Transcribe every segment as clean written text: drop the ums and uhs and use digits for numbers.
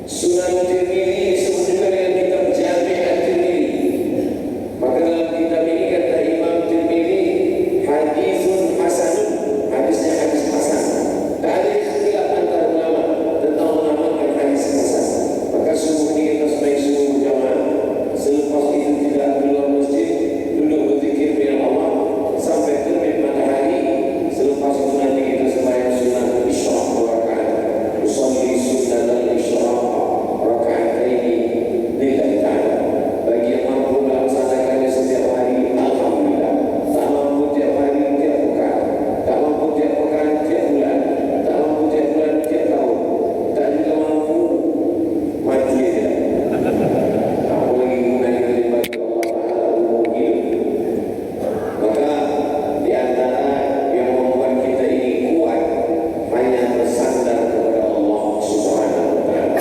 Sunan Tirmidzi disebut juga dengan kitab Jami' At-Tirmidzi. Maka dalam kitab ini kata Imam Tirmidzi, hadithun hasanun, hadisnya hadis hasan. Tak ada ikhtilaf antara ulama tentang mengamalkan hadis hasan. Maka sungguhnya kita sebagai sungguh berjamaah, selepas itu tidak keluar masjid, duduk berzikir dengan Allah sampai terbit matahari. Selepas itu nanti kita sembahyang sunat isyraq 2 rakaat. Usolli sunat al-isyraq raka'ataini lillahi ta'ala. Bagi yang mampu melaksanakannya setiap hari, alhamdulillah. Tak mampu tiap hari, tiap pekan. Tak mampu tiap pekan, tiap bulan. Tak mampu tiap bulan, tiap tahun. Tak juga mampu, mati aja. Apa lagi gunanya kita bagi Allah Ta'ala umur hidup. Maka di antara yang membuat kita ini kuat hanya bersandar kepada Allah Subhanahu wa Ta'ala.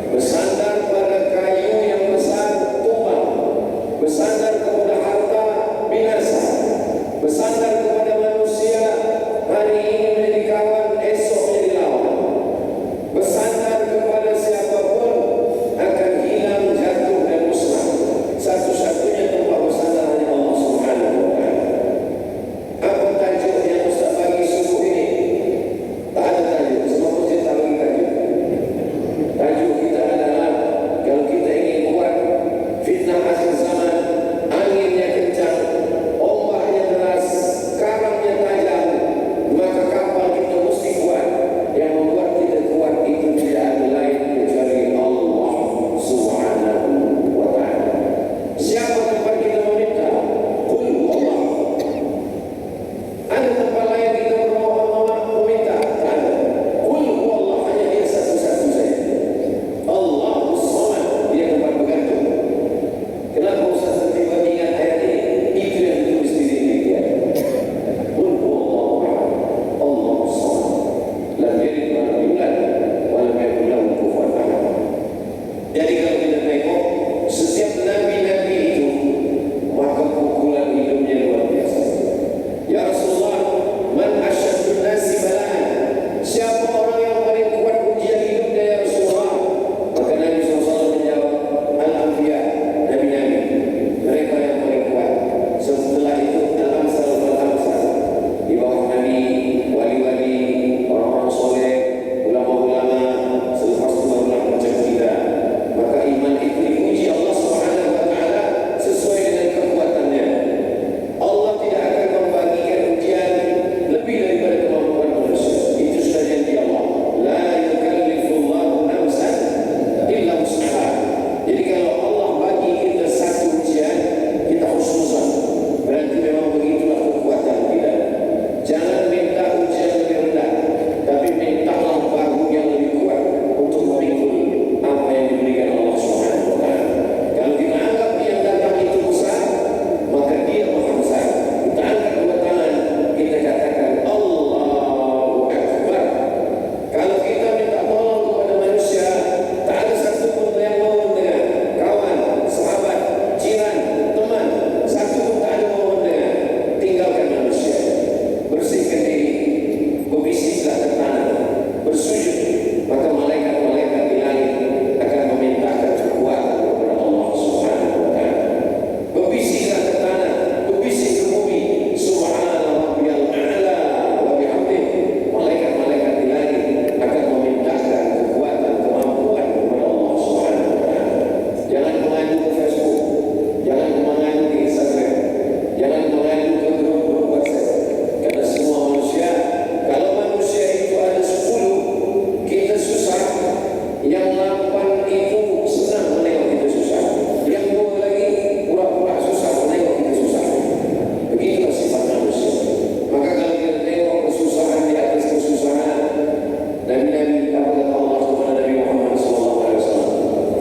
Bersandar pada kayu yang besar tumbang, bersandar kepada harta binasa, bersandar kepada manusia hari ini menjadi kawan, esok menjadi lawan. Bersandar kepada siapapun akan hilang, jatuh dan musnah. Satu-satunya tempat bersandar hanya Allah Subhanahu wa Ta'ala. Apa tajuk yang Ustaz bagi subuh ini? Tak ada tajuk, semua masjid tak bagi tajuk. Tajuk kita adalah, kalau kita ingin kuat fitnah akhir zaman, anginnya kencang, ombaknya deras, karangnya tajam, maka kapal kita mesti kuat. Yang membuat kita kuat itu tidak ada lain kecuali Allah Subhanahu wa Ta'ala. Siapa tempat kita meminta? Qul Allah. Ada tempat lain kita berdoa meminta? Tak ada. Qul Allah, hanya dia satu-satu saja. Allahu Samad, dia tempat bergantung. Kenapa Ustaz tiba-tiba ingat ayat ini? Itu yang ditulis di sini dia. Qul Allahu ahad, Allahu Samad, lam yalid wa lam yulad wa lam yakul lahu kufuwan ahad. Jadi kalau kita tengok setiap nabi-nabi itu, maka pukulan hidupnya luar biasa. Ya Rasulullah, man asyaddun nasi bala'an? Siapa orang yang paling kuat ujian hidupnya ya Rasulullah? Maka Nabi SAW menjawab, Al-Anbiya, Nabi-Nabi. Mereka yang paling kuat. Setelah itu, Al-Amsal wal-Amsal. Di bawah Nabi, wali-wali, orang-orang soleh, ulama-ulama, selepas itu barulah macam kita. Maka iman itu diuji Allah Subhanahu wa Ta'ala sesuai dengan kekuatannya. Allah tidak akan membagikan ujian lebih daripada kemampuan manusia. Itu sudah janji Allah. La yukallifullahu nafsan illa wus'aha. Jadi kalau Allah bagi kita satu ujian, kita husnuzan. Berarti memang begitulah kekuatan kita. Jangan minta ujian lebih rendah, tapi mintalah bahu yang lebih kuat untuk memikul apa yang diberikan Allah Subhanahu wa Ta'ala. Kalau kita anggap yang datang itu besar, maka dia maha besar. Kita angkat dua tangan, kita katakan Allahu Akbar. Kalau kita minta tolong kepada manusia, tak ada satu pun yang mau mendengar. Kawan, sahabat, jiran, teman, satu pun tak ada mau mendengar. Tinggalkan manusia. Bersihkan diri, berbisiklah ke tanah, bersujud. Maka malaikat-malaikat di langit akan memintakan kekuatan kepada Allah Subhanahu wa Ta'ala. Berbisiklah ke tanah, berbisik ke bumi. Subhana rabbiyal a'la wa bihamdihi. Malaikat-malaikat di langit akan memintakan kekuatan, kemampuan kepada Allah Subhanahu wa Ta'ala. Jangan mengadu ke Facebook, jangan mengadu ke Instagram, jangan mengadu ke grup-grup WhatsApp. Karena semua manusia, kalau manusia itu ada 10, kita susah. Yang 8 itu senang menengok kita susah. Yang 2 lagi pura-pura susah menengok kita susah. Begitulah sifat manusia. Maka kalau kita tengok kesusahan di atas kesusahan, Nabi-Nabi apa kata Allah kepada Nabi Muhammad SAW?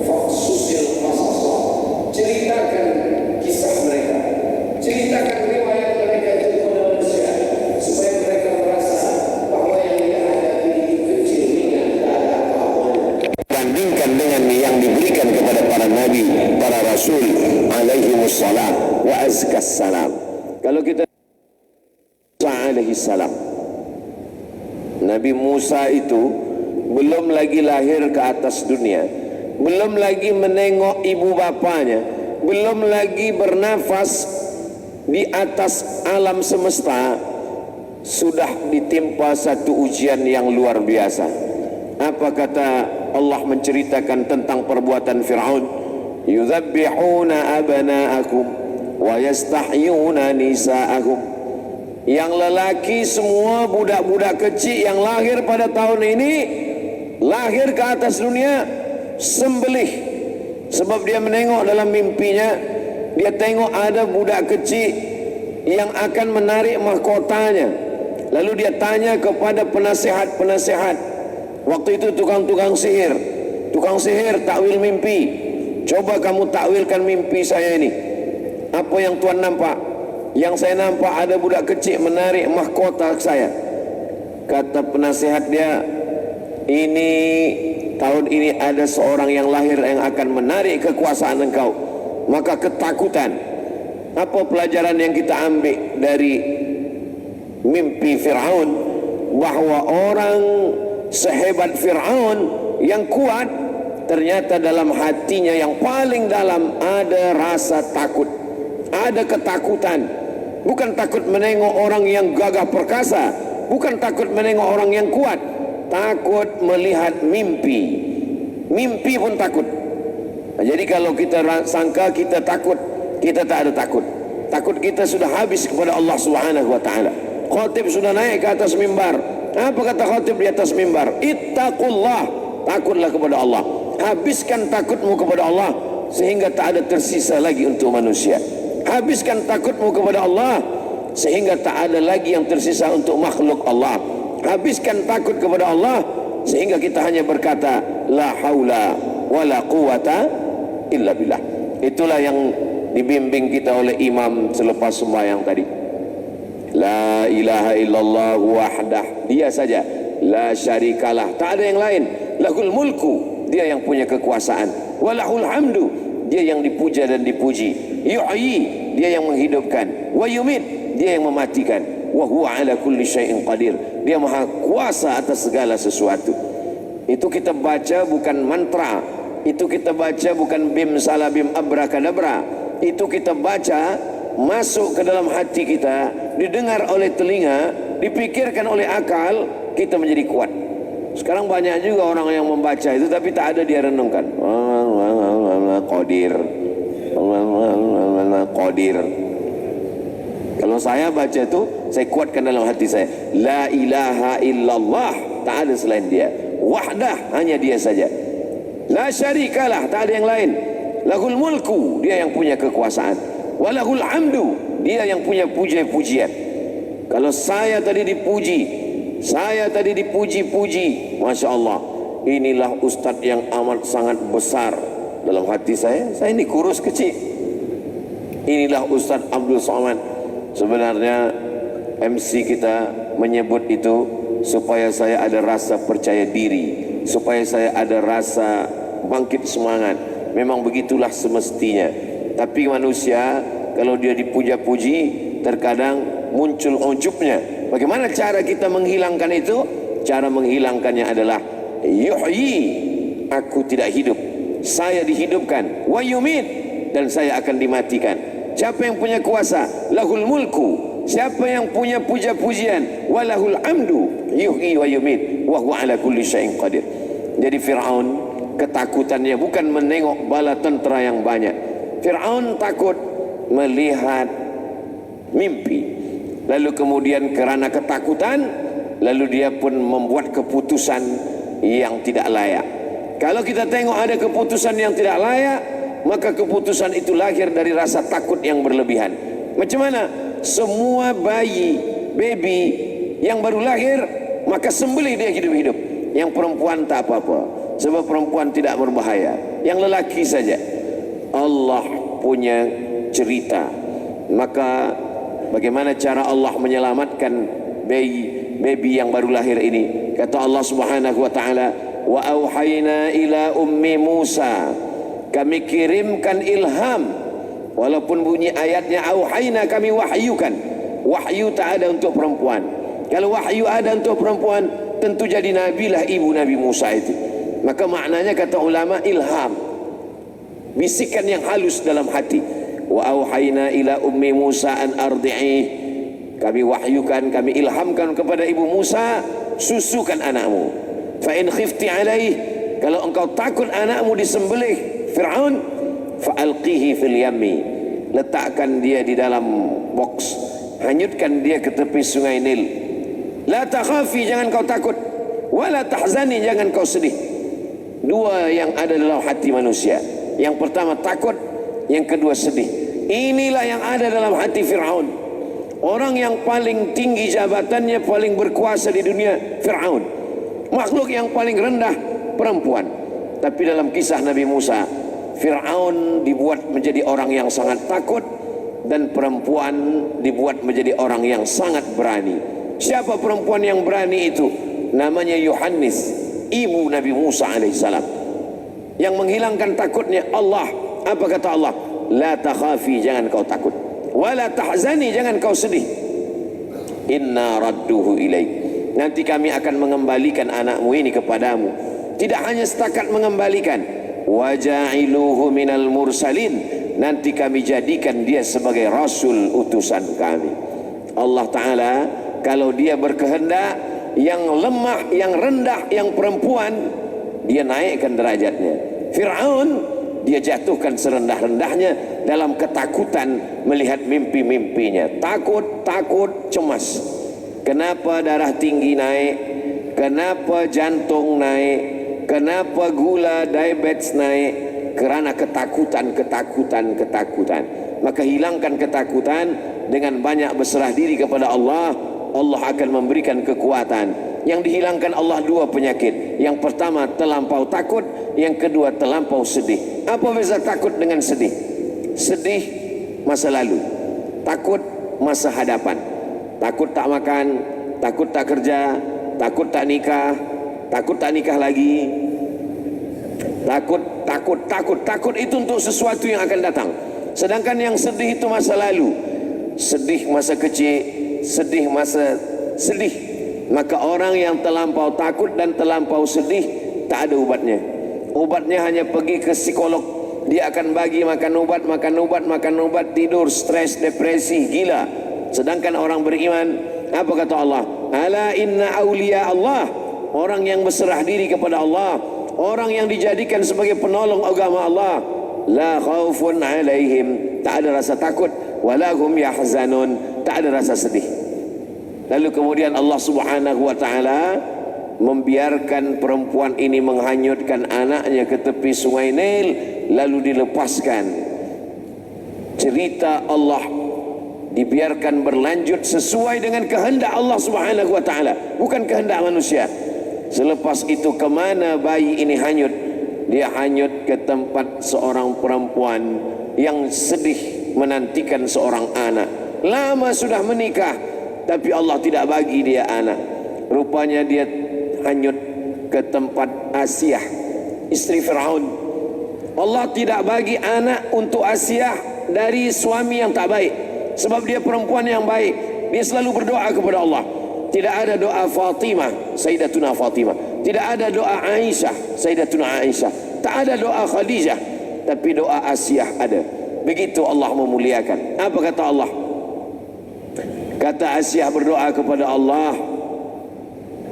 Faqsusil qasasa. Ceritakan kisah mereka. Ceritakan riwayat mereka itu kepada manusia, supaya mereka merasa bahwa yang dia hadapi itu kecil, ringan, tak ada apa-apanya. Bandingkan dengan yang diberikan kepada para nabi, para rasul alaihimussalam wa azkassalam. Kalau kita Musa alaihissalam, Nabi Musa itu belum lagi lahir ke atas dunia, belum lagi menengok ibu bapanya, belum lagi bernafas di atas alam semesta, sudah ditimpa satu ujian yang luar biasa. Apa kata Allah menceritakan tentang perbuatan Fir'aun? Yudzabbihuna abna'akum wa yastahyuna nisa'akum. Yang lelaki semua budak-budak kecil yang lahir pada tahun ini, lahir ke atas dunia, sembelih. Sebab dia menengok dalam mimpinya, dia tengok ada budak kecil yang akan menarik mahkotanya. Lalu dia tanya kepada penasihat-penasihat. Waktu itu tukang-tukang sihir takwil mimpi. Coba kamu takwilkan mimpi saya ini. Apa yang Tuan nampak? Yang saya nampak ada budak kecil menarik mahkota saya. Kata penasihat dia, ini tahun ini ada seorang yang lahir yang akan menarik kekuasaan engkau. Maka ketakutan. Apa pelajaran yang kita ambil dari mimpi Fir'aun? Bahwa orang sehebat Fir'aun yang kuat, ternyata dalam hatinya yang paling dalam ada rasa takut, ada ketakutan. Bukan takut menengok orang yang gagah perkasa, bukan takut menengok orang yang kuat, takut melihat mimpi. Mimpi pun takut. Jadi kalau kita sangka kita takut, kita tak ada takut. Takut kita sudah habis kepada Allah Subhanahu wa taala. Khatib sudah naik ke atas mimbar. Apa kata khatib di atas mimbar? Ittaqullah, takutlah kepada Allah. Habiskan takutmu kepada Allah sehingga tak ada tersisa lagi untuk manusia. Habiskan takutmu kepada Allah sehingga tak ada lagi yang tersisa untuk makhluk Allah. Habiskan takut kepada Allah sehingga kita hanya berkata la haula wala quwata illa billah. Itulah yang dibimbing kita oleh imam selepas sembahyang tadi. La ilaha illallah wahdah, dia saja, la syarikalah, tak ada yang lain. Lahul mulku, dia yang punya kekuasaan. Walahul hamdu, dia yang dipuja dan dipuji. Yuhyi, dia yang menghidupkan. Wa yumit, dia yang mematikan. Wa huwa ala kulli syai'in qadir, dia maha kuasa atas segala sesuatu. Itu kita baca bukan mantra, itu kita baca bukan bim salabim abrakadabra. Itu kita baca masuk ke dalam hati kita, didengar oleh telinga, dipikirkan oleh akal, kita menjadi kuat. Sekarang banyak juga orang yang membaca itu tapi tak ada dia renungkan. Qadir, Qadir. Kalau saya baca itu, saya kuatkan dalam hati saya, la ilaha illallah, tak ada selain dia. Wahdah, hanya dia saja. La syarikalah, tak ada yang lain. Lahul mulku, dia yang punya kekuasaan. Walahul hamdu, dia yang punya puji-pujian. Kalau saya tadi dipuji, saya tadi dipuji-puji, Masya Allah, inilah ustadz yang amat sangat besar. Dalam hati saya ini kurus kecil. Inilah Ustadz Abdul Somad. Sebenarnya MC kita menyebut itu supaya saya ada rasa percaya diri, supaya saya ada rasa bangkit semangat. Memang begitulah semestinya. Tapi manusia kalau dia dipuja-puji, terkadang muncul ujubnya. Bagaimana cara kita menghilangkan itu? Cara menghilangkannya adalah yuhyi, aku tidak hidup, saya dihidupkan. Wa yumit, dan saya akan dimatikan. Siapa yang punya kuasa? Lahul mulku, siapa yang punya puja-pujian? Walahul amdu, yuhyi wa yumit, wa huwa ala kulli syai'in qadir. Jadi Fir'aun ketakutannya bukan menengok bala tentera yang banyak. Fir'aun takut melihat mimpi. Lalu kemudian kerana ketakutan, lalu dia pun membuat keputusan yang tidak layak. Kalau kita tengok ada keputusan yang tidak layak, maka keputusan itu lahir dari rasa takut yang berlebihan. Macam mana? Semua baby yang baru lahir, maka sembelih dia hidup-hidup. Yang perempuan tak apa-apa, sebab perempuan tidak berbahaya. Yang lelaki saja. Allah punya cerita. Maka bagaimana cara Allah menyelamatkan baby yang baru lahir ini? Kata Allah Subhanahu wa taala, wa auhayna ila ummi Musa, kami kirimkan ilham. Walaupun bunyi ayatnya auhayna, kami wahyukan. Wahyu tak ada untuk perempuan. Kalau wahyu ada untuk perempuan, tentu jadi nabilah ibu Nabi Musa itu. Maka maknanya kata ulama ilham, bisikan yang halus dalam hati. Wa auhayna ila ummi Musa an ardi'ih, kami wahyukan, kami ilhamkan kepada ibu Musa, susukan anakmu. Fa in khifti alaih, kalau engkau takut anakmu disembelih Fir'aun, fa alqihi fil yammi, letakkan dia di dalam box, hanyutkan dia ke tepi sungai Nil. La takhafi, jangan kau takut, wala tahzani, jangan kau sedih. Dua yang ada dalam hati manusia, yang pertama takut, yang kedua sedih. Inilah yang ada dalam hati Fir'aun. Orang yang paling tinggi jabatannya, paling berkuasa di dunia, Fir'aun. Makhluk yang paling rendah, perempuan. Tapi dalam kisah Nabi Musa, Fir'aun dibuat menjadi orang yang sangat takut, dan perempuan dibuat menjadi orang yang sangat berani. Siapa perempuan yang berani itu? Namanya Yohanes, ibu Nabi Musa alaihissalam, yang menghilangkan takutnya Allah. Apa kata Allah? La takhafi, jangan kau takut, wala tahzani, jangan kau sedih. Inna radduhu ilaik, nanti kami akan mengembalikan anakmu ini kepadamu. Tidak hanya setakat mengembalikan, waja'iluhu minal mursalin, nanti kami jadikan dia sebagai rasul utusan kami. Allah Ta'ala kalau dia berkehendak, yang lemah, yang rendah, yang perempuan, dia naikkan derajatnya. Fir'aun dia jatuhkan serendah-rendahnya dalam ketakutan melihat mimpi-mimpinya. Takut, cemas. Kenapa darah tinggi naik? Kenapa jantung naik? Kenapa gula diabetes naik? Kerana ketakutan. Maka hilangkan ketakutan dengan banyak berserah diri kepada Allah. Allah akan memberikan kekuatan. Yang dihilangkan Allah dua penyakit. Yang pertama terlampau takut, yang kedua terlampau sedih. Apa beza takut dengan sedih? Sedih masa lalu, takut masa hadapan. Takut tak makan, takut tak kerja, takut tak nikah lagi. Takut itu untuk sesuatu yang akan datang. Sedangkan yang sedih itu masa lalu. Sedih masa kecil, sedih masa sedih. Maka orang yang terlampau takut dan terlampau sedih tak ada obatnya. Obatnya hanya pergi ke psikolog. Dia akan bagi makan obat, tidur, stres, depresi, gila. Sedangkan orang beriman, apa kata Allah? Ala inna awliya Allah, orang yang berserah diri kepada Allah, orang yang dijadikan sebagai penolong agama Allah, la khaufun alaihim, tak ada rasa takut, walahum yahzanun, tak ada rasa sedih. Lalu kemudian Allah Subhanahu wa ta'ala membiarkan perempuan ini menghanyutkan anaknya ke tepi sungai Nil, lalu dilepaskan. Cerita Allah dibiarkan berlanjut sesuai dengan kehendak Allah Subhanahu wa ta'ala, bukan kehendak manusia. Selepas itu kemana bayi ini hanyut? Dia hanyut ke tempat seorang perempuan yang sedih menantikan seorang anak. Lama sudah menikah, tapi Allah tidak bagi dia anak. Rupanya dia hanyut ke tempat Asiyah, istri Fir'aun. Allah tidak bagi anak untuk Asiyah dari suami yang tak baik, sebab dia perempuan yang baik. Dia selalu berdoa kepada Allah. Tidak ada doa Fatimah, Sayyidatuna Fatimah. Tidak ada doa Aisyah, Sayyidatuna Aisyah. Tak ada doa Khadijah, tapi doa Asiyah ada. Begitu Allah memuliakan. Apa kata Allah? Kata Asiyah berdoa kepada Allah,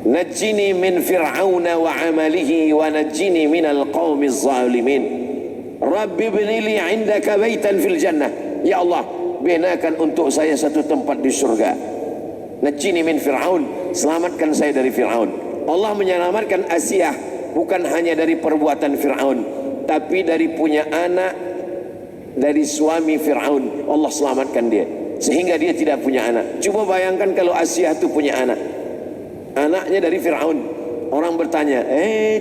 najjini min fir'auna wa amalihi wa najjini minal qawmiz zalimin. Rabbi ibnili indaka baitan fil jannah. Ya Allah, binakan untuk saya satu tempat di surga. Najjini min fir'aun, selamatkan saya dari Fir'aun. Allah menyelamatkan Asiyah bukan hanya dari perbuatan Fir'aun, tapi dari punya anak dari suami Fir'aun. Allah selamatkan dia sehingga dia tidak punya anak. Coba bayangkan kalau Asiyah itu punya anak, anaknya dari Fir'aun. Orang bertanya,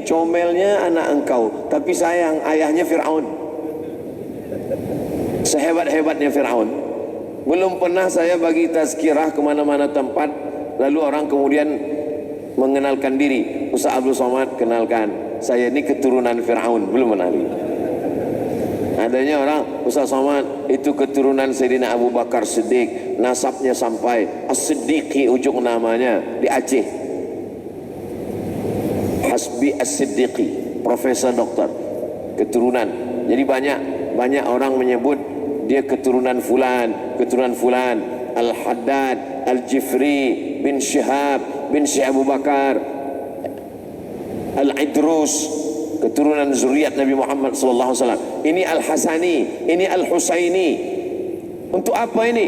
comelnya anak engkau, tapi sayang ayahnya Fir'aun. Sehebat-hebatnya Fir'aun, belum pernah saya bagi tazkirah kemana-mana tempat, lalu orang kemudian mengenalkan diri. Ustaz Abdul Somad, kenalkan, saya ini keturunan Fir'aun. Belum mengenali. Adanya orang, Ustaz Somad itu keturunan Sayyidina Abu Bakar Siddiq, nasabnya sampai As-Siddiqi ujung namanya di Aceh. Hasbi As-Siddiqi. profesor doktor, keturunan. Jadi banyak orang menyebut dia keturunan fulan, Al-Haddad, Al-Jifri bin Syihab bin Syekh Abu Bakar, Al-Idrus, keturunan zuriat Nabi Muhammad sallallahu alaihi wasallam. Ini Al-Hasani, ini Al-Husaini. Untuk apa ini?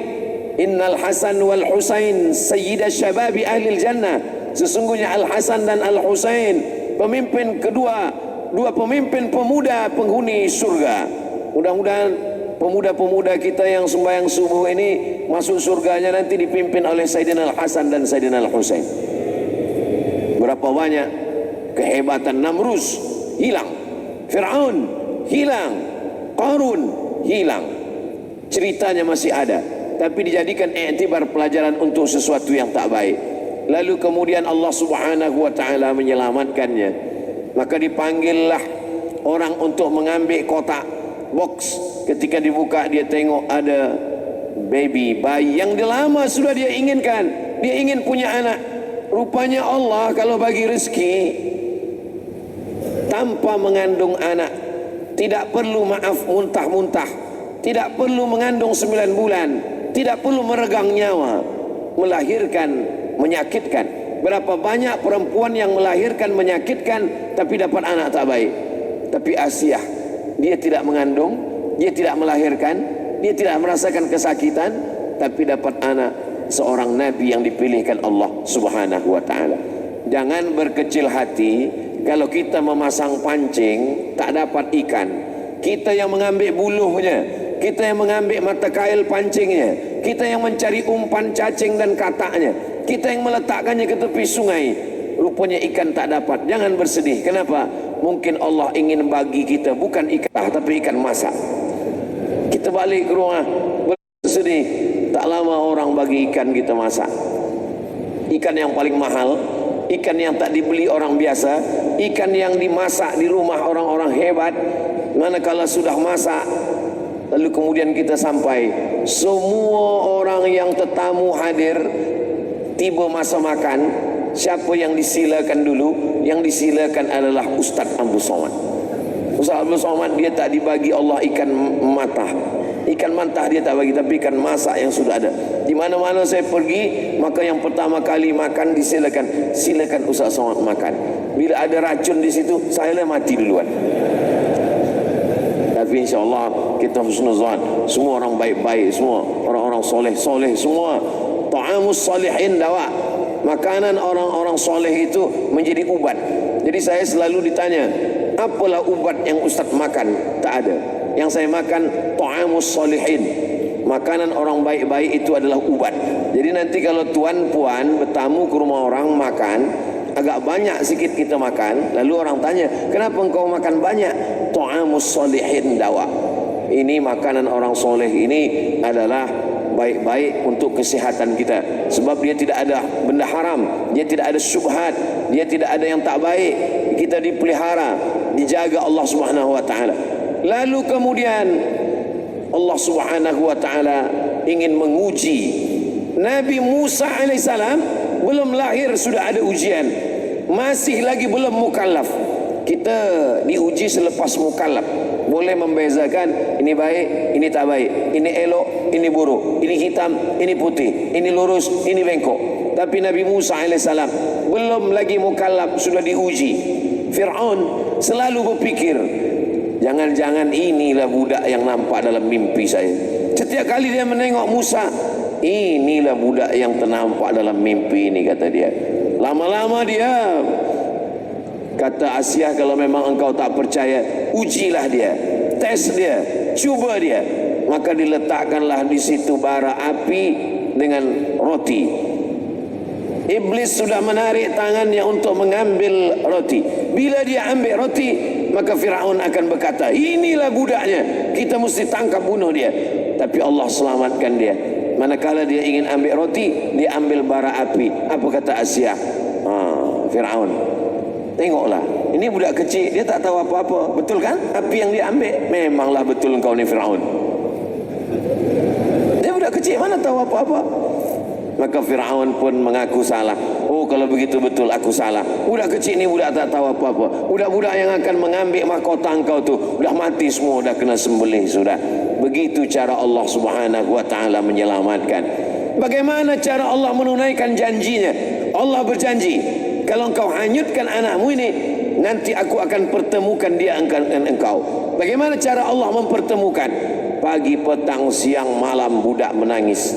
Innal Hasan wal Husain sayyida syababi ahli jannah. Sesungguhnya Al-Hasan dan Al-Husain pemimpin dua pemimpin pemuda penghuni surga. Mudah-mudahan pemuda-pemuda kita yang sembahyang subuh ini masuk surganya nanti dipimpin oleh Sayyidina Al-Hasan dan Sayyidina Al-Husain. Berapa banyak kehebatan Namrus hilang, Fir'aun hilang, Qarun hilang, ceritanya masih ada, tapi dijadikan iktibar pelajaran untuk sesuatu yang tak baik. Lalu kemudian Allah Subhanahu wa taala menyelamatkannya. Maka dipanggillah orang untuk mengambil kotak box. Ketika dibuka dia tengok ada bayi yang lama sudah dia inginkan. Dia ingin punya anak. Rupanya Allah kalau bagi rezeki tanpa mengandung anak, tidak perlu muntah-muntah, tidak perlu mengandung 9 bulan, tidak perlu meregang nyawa, melahirkan menyakitkan. Berapa banyak perempuan yang melahirkan menyakitkan tapi dapat anak tak baik. Tapi Asiyah, dia tidak mengandung, dia tidak melahirkan, dia tidak merasakan kesakitan, tapi dapat anak seorang nabi yang dipilihkan Allah Subhanahu wa taala. Jangan berkecil hati kalau kita memasang pancing tak dapat ikan. Kita yang mengambil buluhnya, kita yang mengambil mata kail pancingnya, kita yang mencari umpan cacing dan kataknya, kita yang meletakkannya ke tepi sungai. Rupanya ikan tak dapat. Jangan bersedih. Kenapa? Mungkin Allah ingin bagi kita bukan ikan tapi ikan masak. Kita balik ke rumah bersedih, tak lama orang bagi ikan kita masak. Ikan yang paling mahal, ikan yang tak dibeli orang biasa, ikan yang dimasak di rumah orang-orang hebat. Manakala sudah masak, lalu kemudian kita sampai, semua orang yang tetamu hadir, tiba masa makan. Siapa yang disilakan dulu? Yang disilakan adalah Ustaz Abu Somad. Ustaz Abu Somad dia tak dibagi Allah ikan matah. Ikan mantah dia tak bagi, tapi ikan masak yang sudah ada. Di mana-mana saya pergi, maka yang pertama kali makan disilakan. Silakan Ustaz Somad makan. Bila ada racun di situ, saya lah mati duluan. Tapi insyaAllah kita husnuzan. Semua orang baik-baik, semua orang-orang soleh-soleh, semua. Ta'amus salihin dawa. Makanan orang-orang soleh itu menjadi ubat. Jadi saya selalu ditanya, apalah ubat yang Ustaz makan? Tak ada. Yang saya makan ta'amus salihin. Makanan orang baik-baik itu adalah ubat. Jadi nanti kalau tuan puan bertamu ke rumah orang makan, agak banyak sikit kita makan, lalu orang tanya, kenapa engkau makan banyak? Ta'amus salihin dawa. Ini makanan orang soleh ini adalah baik-baik untuk kesihatan kita. Sebab dia tidak ada benda haram, dia tidak ada syubhat, dia tidak ada yang tak baik. Kita dipelihara, dijaga Allah Subhanahu wa taala. Lalu kemudian Allah Subhanahu wa taala ingin menguji Nabi Musa alaihissalam. Belum lahir sudah ada ujian, masih lagi belum mukallaf. Kita diuji selepas mukallaf, boleh membezakan ini baik, ini tak baik, ini elok, ini buruk, ini hitam, ini putih, ini lurus, ini bengkok. Tapi Nabi Musa alaihissalam belum lagi mukallaf sudah diuji. Fir'aun selalu berpikir, jangan-jangan inilah budak yang nampak dalam mimpi saya. Setiap kali dia menengok Musa, inilah budak yang ternampak dalam mimpi ini, kata dia. Lama-lama dia kata, Asiyah, kalau memang engkau tak percaya, ujilah dia, tes dia, cuba dia. Maka diletakkanlah di situ bara api dengan roti. Iblis sudah menarik tangannya untuk mengambil roti. Bila dia ambil roti, maka Fir'aun akan berkata, inilah budaknya, kita mesti tangkap bunuh dia. Tapi Allah selamatkan dia. Manakala dia ingin ambil roti, dia ambil bara api. Apa kata Asiyah? Fir'aun, tengoklah, ini budak kecil, dia tak tahu apa-apa. Betul kan? Api yang dia ambil, memanglah betul engkau ni Fir'aun. Dia budak kecil, mana tahu apa-apa. Maka Fir'aun pun mengaku salah. Oh, Oh, kalau begitu betul aku salah. Budak kecil ni budak tak tahu apa-apa. Budak-budak yang akan mengambil mahkota engkau tu sudah mati semua, dah kena sembelih sudah. Begitu cara Allah Subhanahu wa taala menyelamatkan. Bagaimana cara Allah menunaikan janjinya? Allah berjanji, kalau engkau hanyutkan anakmu ini, nanti aku akan pertemukan dia dengan engkau. Bagaimana cara Allah mempertemukan? Pagi, petang, siang, malam budak menangis.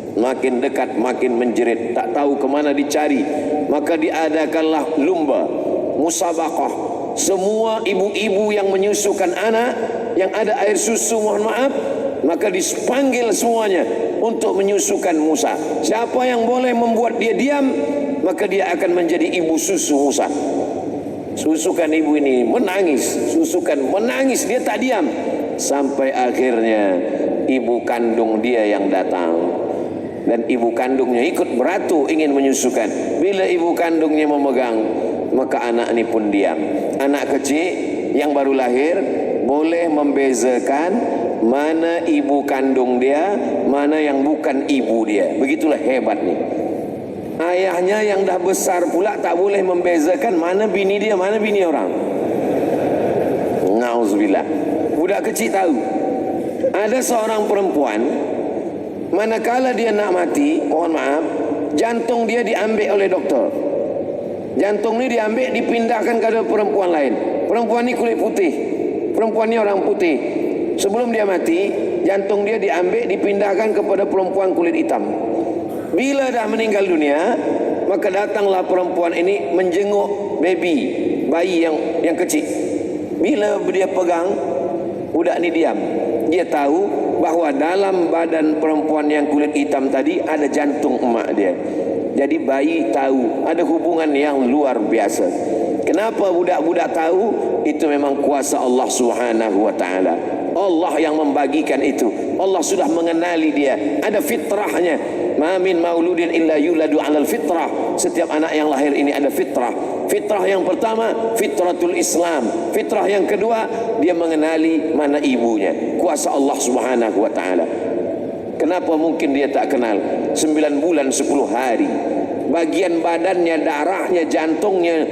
Makin dekat makin menjerit, tak tahu kemana dicari. Maka diadakanlah lumba, musabaqah. Semua ibu-ibu yang menyusukan anak, yang ada air susu, mohon maaf, maka dipanggil semuanya untuk menyusukan Musa. Siapa yang boleh membuat dia diam, maka dia akan menjadi ibu susu Musa. Susukan ibu ini menangis, susukan menangis, dia tak diam. Sampai akhirnya ibu kandung dia yang datang. Dan ibu kandungnya ikut beratu ingin menyusukan. Bila ibu kandungnya memegang, maka anak ini pun diam. Anak kecil yang baru lahir boleh membezakan mana ibu kandung dia, mana yang bukan ibu dia. Begitulah hebat nih. Ayahnya yang dah besar pula tak boleh membezakan mana bini dia, mana bini orang. Nauzubillah. Budak kecil tahu. Ada seorang perempuan, manakala dia nak mati, mohon maaf, jantung dia diambil oleh doktor. Jantung ni diambil, dipindahkan kepada perempuan lain. Perempuan ni kulit putih, perempuan ni orang putih. Sebelum dia mati, jantung dia diambil, dipindahkan kepada perempuan kulit hitam. Bila dah meninggal dunia, maka datanglah perempuan ini menjenguk bayi yang kecil. Bila dia pegang, budak ni diam. Dia tahu bahawa dalam badan perempuan yang kulit hitam tadi ada jantung emak dia. Jadi bayi tahu ada hubungan yang luar biasa. Kenapa budak-budak tahu? Itu memang kuasa Allah Subhanahu wa taala. Allah yang membagikan itu. Allah sudah mengenali dia. Ada fitrahnya. Ma min mauludin illa yuladu 'alal fitrah. Setiap anak yang lahir ini ada fitrah. Fitrah yang pertama, fitratul Islam. Fitrah yang kedua, dia mengenali mana ibunya. Kuasa Allah Subhanahu wa taala. Kenapa mungkin dia tak kenal? 9 bulan 10 hari. Bagian badannya, darahnya, jantungnya,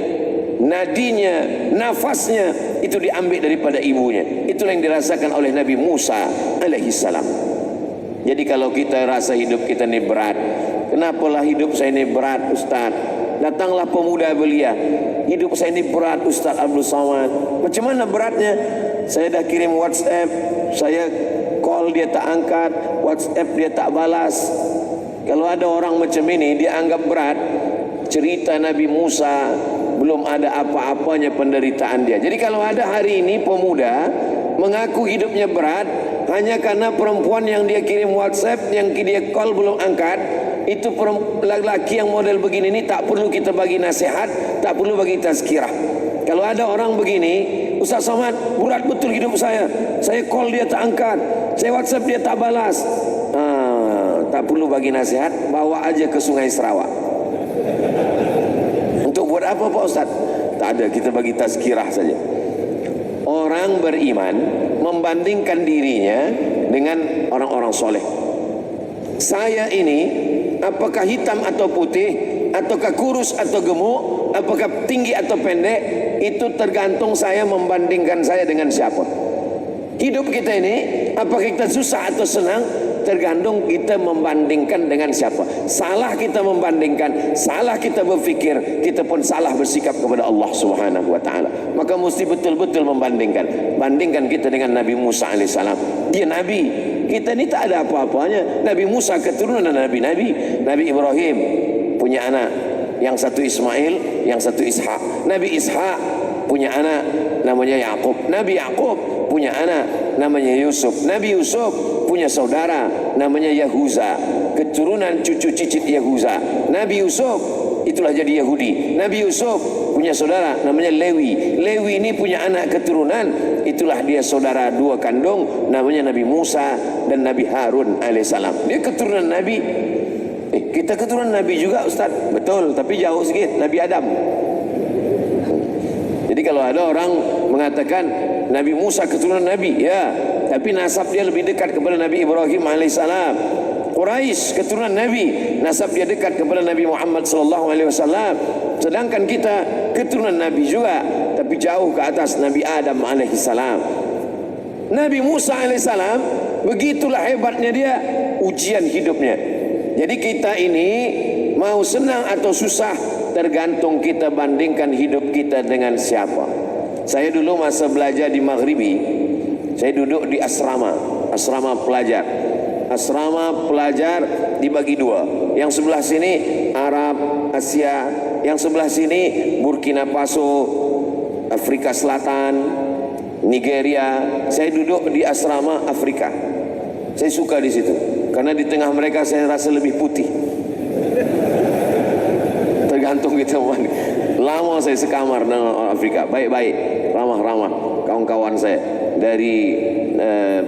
nadinya, nafasnya itu diambil daripada ibunya. Itulah yang dirasakan oleh Nabi Musa alaihi salam. Jadi kalau kita rasa hidup kita ini berat, kenapalah hidup saya ini berat, Ustaz? Datanglah pemuda belia, hidup saya ini berat, Ustaz Abdul Somad. Macam mana beratnya? Saya dah kirim WhatsApp, saya call dia tak angkat, WhatsApp dia tak balas. Kalau ada orang macam ini dia anggap berat, cerita Nabi Musa belum ada apa-apanya penderitaan dia. Jadi kalau ada hari ini pemuda mengaku hidupnya berat hanya karena perempuan yang dia kirim WhatsApp, yang dia call belum angkat, itu lelaki yang model begini ini tak perlu kita bagi nasihat, tak perlu bagi tazkirah. Kalau ada orang begini, Ustaz Somad, berat betul hidup saya call dia tak angkat, saya WhatsApp dia tak balas, tak perlu bagi nasihat, bawa aja ke Sungai Sarawak. Untuk buat apa Pak Ustaz? Tak ada, kita bagi tazkirah saja. Orang beriman membandingkan dirinya dengan orang-orang soleh. Saya ini apakah hitam atau putih, ataukah kurus atau gemuk, apakah tinggi atau pendek, itu tergantung saya membandingkan saya dengan siapa. Hidup kita ini apakah kita susah atau senang, tergantung kita membandingkan dengan siapa. Salah kita membandingkan, salah kita berfikir, kita pun salah bersikap kepada Allah Subhanahu wa taala. Maka mesti betul-betul membandingkan. Bandingkan kita dengan Nabi Musa alaihissalam. Dia nabi, kita ni tak ada apa-apanya. Nabi Musa keturunan nabi-nabi. Nabi Ibrahim punya anak, yang satu Ismail, yang satu Ishak. Nabi Ishak punya anak namanya Yakub. Nabi Yakub punya anak namanya Yusuf. Nabi Yusuf punya saudara namanya Yahuza, keturunan cucu cicit Yahuza. Nabi Yusuf itulah jadi Yahudi. Nabi Yusuf punya saudara namanya Lewi. Lewi ini punya anak keturunan, itulah dia saudara dua kandung namanya Nabi Musa dan Nabi Harun alaihissalam. Dia keturunan Nabi. Kita keturunan Nabi juga Ustaz. Betul, tapi jauh sikit, Nabi Adam. Jadi kalau ada orang mengatakan Nabi Musa keturunan Nabi, ya, tapi nasab dia lebih dekat kepada Nabi Ibrahim alaihissalam. Quraisy, keturunan Nabi, nasab dia dekat kepada Nabi Muhammad sallallahu alaihi wasallam. Sedangkan kita keturunan Nabi juga, tapi jauh ke atas Nabi Adam alaihi salam. Nabi Musa alaihi salam, begitulah hebatnya dia ujian hidupnya. Jadi kita ini mau senang atau susah tergantung kita bandingkan hidup kita dengan siapa. Saya dulu masa belajar di Maghribi, saya duduk di asrama pelajar. Asrama pelajar dibagi dua. Yang sebelah sini Arab, Asia. Yang sebelah sini Burkina Faso, Afrika Selatan, Nigeria. Saya duduk di asrama Afrika. Saya suka di situ karena di tengah mereka saya rasa lebih putih. Tergantung kita mana. Lama saya sekamar dengan orang Afrika, baik-baik, ramah-ramah. Kawan-kawan saya dari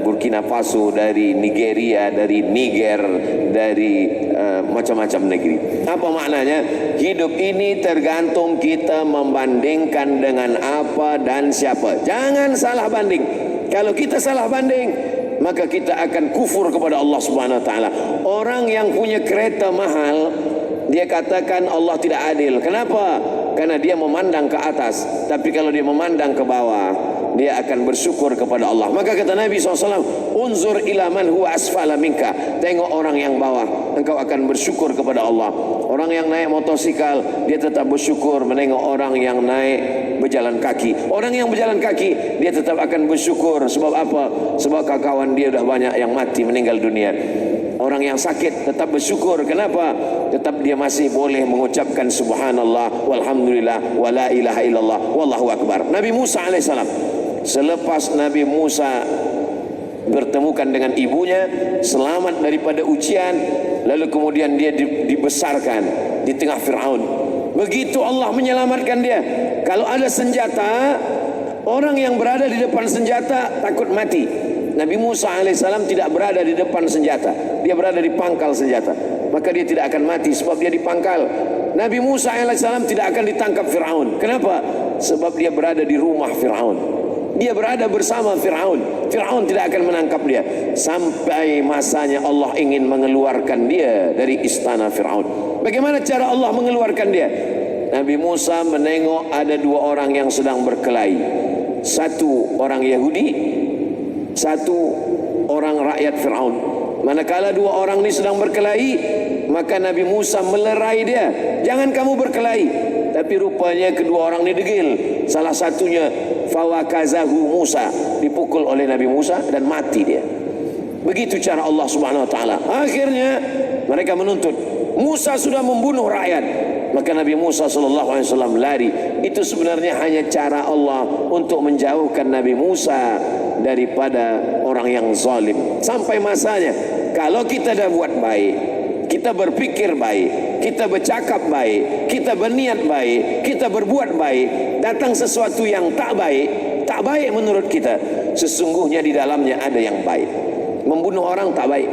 Burkina Faso, dari Nigeria, dari Niger, dari macam-macam negeri. Apa maknanya? Hidup ini tergantung kita membandingkan dengan apa dan siapa. Jangan salah banding. Kalau kita salah banding, maka kita akan kufur kepada Allah Subhanahu wa taala. Orang yang punya kereta mahal, dia katakan Allah tidak adil. Kenapa? Karena dia memandang ke atas. Tapi kalau dia memandang ke bawah, dia akan bersyukur kepada Allah. Maka kata Nabi SAW, unzur ila man huwa asfala minka. Tengok orang yang bawah, engkau akan bersyukur kepada Allah. Orang yang naik motosikal, dia tetap bersyukur menengok orang yang naik berjalan kaki. Orang yang berjalan kaki, dia tetap akan bersyukur. Sebab apa? Sebab kawan dia dah banyak yang mati, meninggal dunia. Orang yang sakit tetap bersyukur. Kenapa? Tetap dia masih boleh mengucapkan subhanallah, walhamdulillah, wala ilaha illallah, wallahu akbar. Nabi Musa alaihissalam, selepas Nabi Musa bertemukan dengan ibunya, selamat daripada ujian, lalu kemudian dia dibesarkan di tengah Fir'aun. Begitu Allah menyelamatkan dia. Kalau ada senjata, orang yang berada di depan senjata takut mati. Nabi Musa alaihissalam tidak berada di depan senjata, dia berada di pangkal senjata, maka dia tidak akan mati sebab dia di pangkal. Nabi Musa alaihissalam tidak akan ditangkap Fir'aun. Kenapa? Sebab dia berada di rumah Fir'aun. Dia berada bersama Fir'aun. Fir'aun tidak akan menangkap dia sampai masanya Allah ingin mengeluarkan dia dari istana Fir'aun. Bagaimana cara Allah mengeluarkan dia? Nabi Musa menengok ada dua orang yang sedang berkelahi. Satu orang Yahudi, satu orang rakyat Fir'aun. Manakala dua orang ini sedang berkelahi, maka Nabi Musa melerai dia. Jangan kamu berkelahi. Tapi rupanya kedua orang ini degil. Salah satunya fawakazahu Musa, dipukul oleh Nabi Musa dan mati dia. Begitu cara Allah Subhanahu wa taala. Akhirnya mereka menuntut, Musa sudah membunuh rakyat. Maka Nabi Musa SAW lari. Itu sebenarnya hanya cara Allah untuk menjauhkan Nabi Musa daripada orang yang zalim. Sampai masanya, kalau kita dah buat baik, kita berpikir baik, kita bercakap baik, kita berniat baik, kita berbuat baik, datang sesuatu yang tak baik menurut kita, sesungguhnya di dalamnya ada yang baik. Membunuh orang tak baik,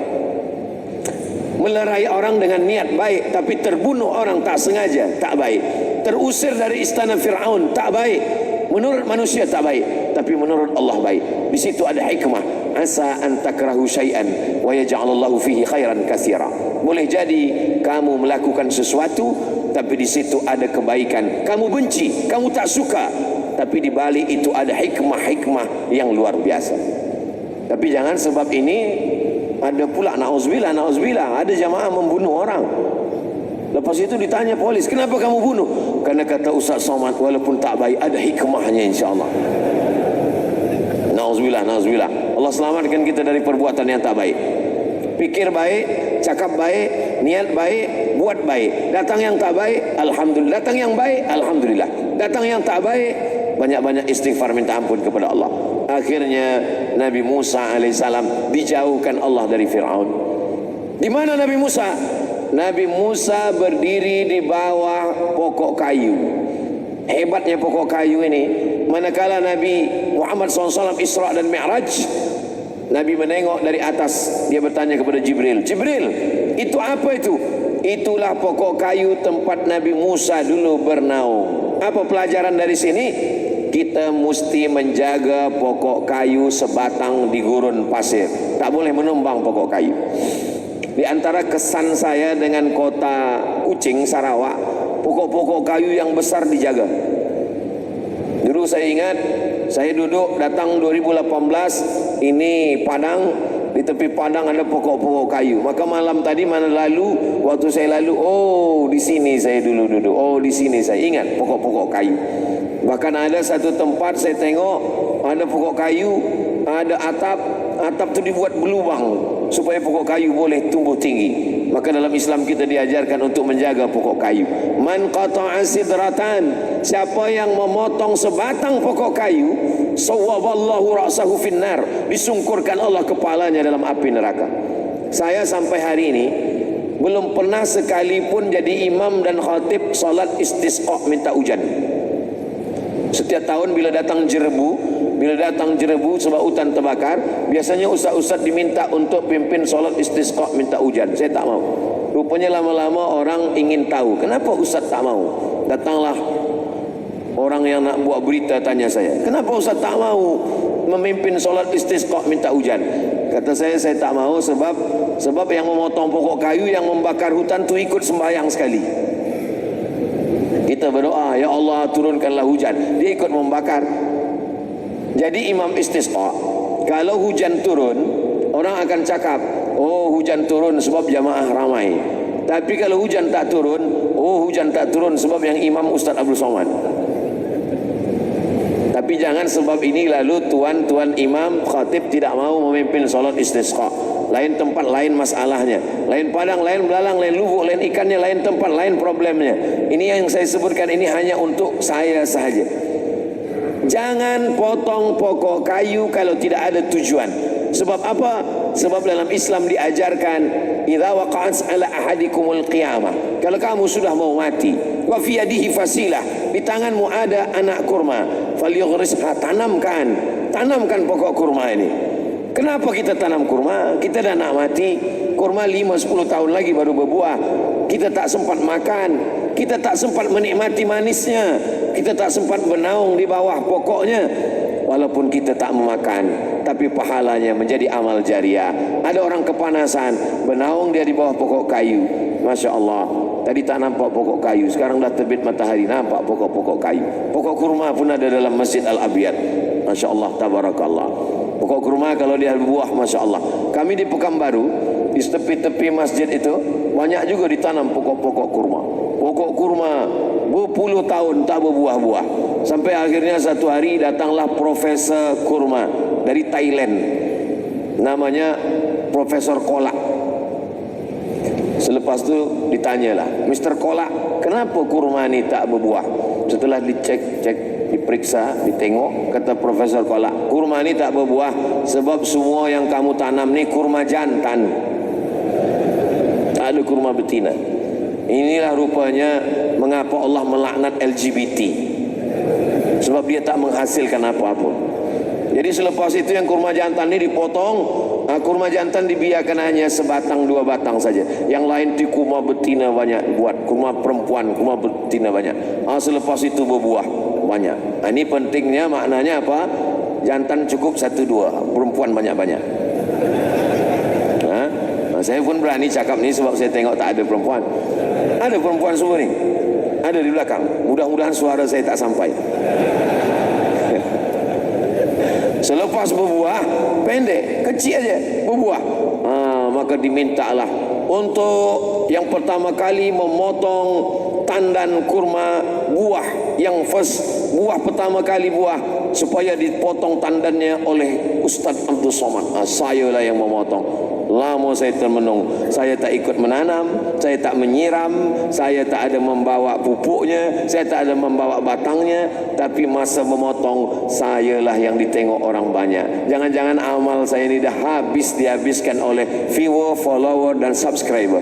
melerai orang dengan niat baik tapi terbunuh orang tak sengaja tak baik, terusir dari istana Fir'aun tak baik. Menurut manusia tak baik, tapi menurut Allah baik. Di situ ada hikmah. Asa an takrahu syai'an wa yaj'alallahu fihi khairan katsira. Boleh jadi kamu melakukan sesuatu tapi di situ ada kebaikan. Kamu benci, kamu tak suka, tapi di balik itu ada hikmah-hikmah yang luar biasa. Tapi jangan sebab ini ada pula na'udzubillah ada jamaah membunuh orang. Lepas itu ditanya polis, kenapa kamu bunuh? Karena kata Ustaz Somad, walaupun tak baik ada hikmahnya insyaAllah. Na'udzubillah. Allah selamatkan kita dari perbuatan yang tak baik. Pikir baik, cakap baik, niat baik, buat baik. Datang yang tak baik, alhamdulillah. Datang yang baik, alhamdulillah. Datang yang tak baik, banyak-banyak istighfar minta ampun kepada Allah. Akhirnya Nabi Musa alaihissalam dijauhkan Allah dari Fir'aun. Di mana Nabi Musa? Nabi Musa berdiri di bawah pokok kayu. Hebatnya pokok kayu ini, manakala Nabi Muhammad SAW Isra dan Mi'raj, Nabi menengok dari atas. Dia bertanya kepada Jibril, Jibril, itu apa itu? Itulah pokok kayu tempat Nabi Musa dulu bernaung. Apa pelajaran dari sini? Kita mesti menjaga pokok kayu sebatang di gurun pasir. Tak boleh menumbang pokok kayu. Di antara kesan saya dengan kota Kuching, Sarawak, pokok-pokok kayu yang besar dijaga. Dulu saya ingat, saya duduk datang 2018, ini Padang, di tepi Padang ada pokok-pokok kayu. Maka malam tadi mana lalu, waktu saya lalu, oh di sini saya dulu duduk, oh di sini saya ingat pokok-pokok kayu. Bahkan ada satu tempat saya tengok ada pokok kayu, ada atap tu dibuat berlubang supaya pokok kayu boleh tumbuh tinggi. Maka dalam Islam kita diajarkan untuk menjaga pokok kayu. Man qata'a sidratan, siapa yang memotong sebatang pokok kayu, sawwaballahu ra'sahu finnar, disungkurkan Allah kepalanya dalam api neraka. Saya sampai hari ini belum pernah sekalipun jadi imam dan khatib salat istisqa minta hujan. Setiap tahun bila datang jerebu sebab hutan terbakar, biasanya ustaz-ustaz diminta untuk pimpin solat istisqa minta hujan. Saya tak mau. Rupanya lama-lama orang ingin tahu kenapa ustaz tak mau. Datanglah orang yang nak buat berita tanya saya, kenapa ustaz tak mau memimpin solat istisqa minta hujan? Kata saya tak mau sebab yang memotong pokok kayu, yang membakar hutan tu ikut sembahyang sekali. Kita berdoa, ya Allah turunkanlah hujan, dia ikut membakar. Jadi imam istisqa, kalau hujan turun, orang akan cakap, oh hujan turun sebab jamaah ramai. Tapi kalau hujan tak turun, oh hujan tak turun sebab yang imam Ustaz Abdul Somad. Tapi jangan sebab ini lalu tuan-tuan imam khatib tidak mau memimpin solat istisqa. Lain tempat, lain masalahnya. Lain padang, lain belalang, lain lubuk, lain ikannya, lain tempat, lain problemnya. Ini yang saya sebutkan ini hanya untuk saya sahaja. Jangan potong pokok kayu kalau tidak ada tujuan. Sebab apa? Sebab dalam Islam diajarkan, idza waqa'at 'ala ahadikumul qiyamah, kalau kamu sudah mau mati, wa fi yadihi fasilah, di tanganmu ada anak kurma, falyughrisha, tanamkan pokok kurma ini. Kenapa kita tanam kurma? Kita dah nak mati, kurma 5-10 tahun lagi baru berbuah. Kita tak sempat makan, kita tak sempat menikmati manisnya, kita tak sempat bernaung di bawah pokoknya. Walaupun kita tak memakan, tapi pahalanya menjadi amal jariah. Ada orang kepanasan, bernaung dia di bawah pokok kayu. Masya Allah, tadi tak nampak pokok kayu, sekarang dah terbit matahari, nampak pokok-pokok kayu. Pokok kurma pun ada dalam Masjid Al-Abiyad. Masya Allah, tabarakallah. Pokok kurma kalau dia berbuah, Masya Allah. Kami di Pekanbaru, di tepi-tepi masjid itu banyak juga ditanam pokok-pokok kurma. Pokok kurma berpuluh tahun tak berbuah-buah. Sampai akhirnya satu hari datanglah Profesor Kurma dari Thailand, namanya Profesor Kolak. Selepas tu ditanyalah, Mr. Kolak, kenapa kurma ni tak berbuah? Setelah dicek, diperiksa, ditengok, kata Profesor Kolak, kurma ni tak berbuah sebab semua yang kamu tanam ni kurma jantan, tak ada kurma betina. Inilah rupanya mengapa Allah melaknat LGBT, sebab dia tak menghasilkan apa-apa. Jadi selepas itu yang kurma jantan ini dipotong. Kurma jantan dibiarkan hanya sebatang 2 batang saja. Yang lain di kurma betina banyak buat. Kurma perempuan, kurma betina banyak. Selepas itu berbuah banyak. Ini pentingnya, maknanya apa? Jantan cukup 1-2, perempuan banyak-banyak. Saya pun berani cakap ni sebab saya tengok tak ada perempuan. Ada perempuan semua ni, ada di belakang. Mudah-mudahan suara saya tak sampai. Selepas berbuah, pendek, kecil aja berbuah, maka dimintalah untuk yang pertama kali memotong tandan kurma, buah yang first, buah pertama kali buah, supaya dipotong tandannya oleh Ustaz Abdul Somad. Saya lah yang memotong. Lama saya termenung, saya tak ikut menanam, saya tak menyiram, saya tak ada membawa pupuknya, saya tak ada membawa batangnya. Tapi masa memotong, sayalah yang ditengok orang banyak. Jangan-jangan amal saya ini dah dihabiskan oleh viewer, follower dan subscriber.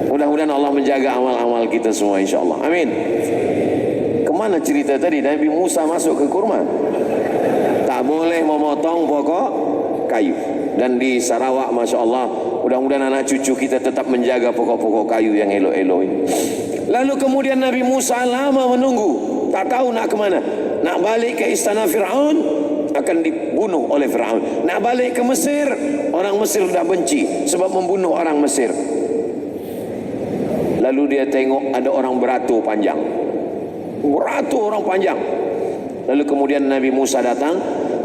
Mudah-mudahan Allah menjaga amal-amal kita semua, insyaAllah. Amin. Kemana cerita tadi? Nabi Musa masuk ke kurma, tak boleh memotong pokok kayu. Dan di Sarawak, Masya Allah, mudah-mudahan anak cucu kita tetap menjaga pokok-pokok kayu yang elok-elok ini. Lalu kemudian Nabi Musa lama menunggu, tak tahu nak ke mana. Nak balik ke istana Fir'aun akan dibunuh oleh Firaun. Nak balik ke Mesir, orang Mesir dah benci sebab membunuh orang Mesir. Lalu dia tengok ada orang beratur panjang, beratur orang panjang. Lalu kemudian Nabi Musa datang.